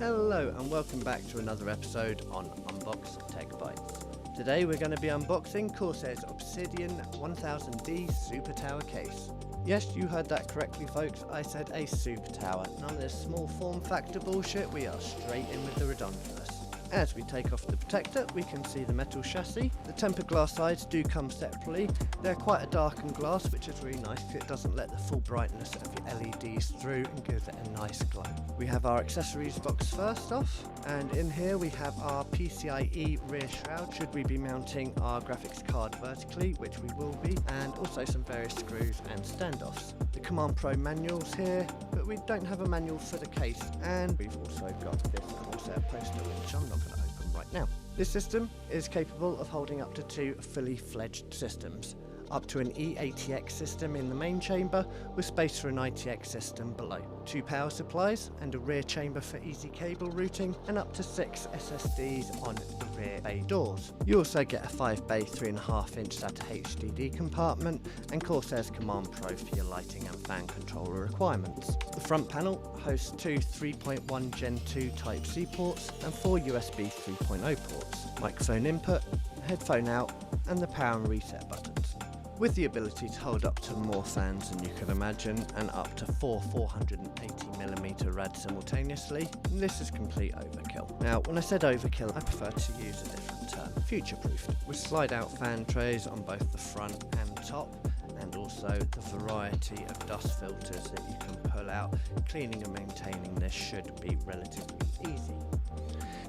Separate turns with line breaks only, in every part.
Hello and welcome back to another episode on Unbox Tech Bytes. Today we're going to be unboxing Corsair's Obsidian 1000D Super Tower case. Yes, you heard that correctly folks, I said a super tower. None of this small form factor bullshit, we are straight in with the redonkulous. As we take off the protector, we can see the metal chassis. The tempered glass sides do come separately. They're quite a darkened glass, which is really nice because it doesn't let the full brightness of your LEDs through and gives it a nice glow. We have our accessories box first off, and in here we have our PCIe rear shroud should we be mounting our graphics card vertically, which we will be, and also some various screws and standoffs. The Command Pro manual's here, but we don't have a manual for the case, and we've also got this Corsair poster which I'm not going to open right now. This system is capable of holding up to 2 fully fledged systems, up to an e-atx system in the main chamber with space for an i.t.x system below, 2 power supplies and a rear chamber for easy cable routing, and up to 6 SSDs on the rear bay doors. You also get a 5 bay 3.5 inch SATA HDD compartment and Corsair's Command Pro for your lighting and fan controller requirements. The front panel hosts 2 3.1 Gen 2 Type-C ports and 4 USB 3.0 ports, microphone input, headphone out, and the power and reset buttons, with the ability to hold up to more fans than you can imagine and up to 4 480mm rads simultaneously. This is complete overkill. Now, when I said overkill, I prefer to use a different term, future-proofed, with slide-out fan trays on both the front and top, and also the variety of dust filters that you can pull out. Cleaning and maintaining this should be relatively easy.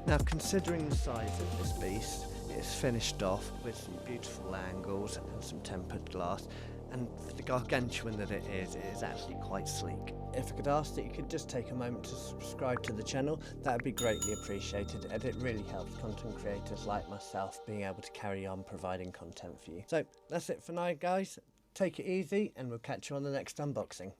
Now, considering the size of this beast, it's finished off with some beautiful angles and some tempered glass, and for the gargantuan that it is actually quite sleek. If I could ask that you could just take a moment to subscribe to the channel, that would be greatly appreciated, and it really helps content creators like myself being able to carry on providing content for you. So that's it for now guys, take it easy and we'll catch you on the next unboxing.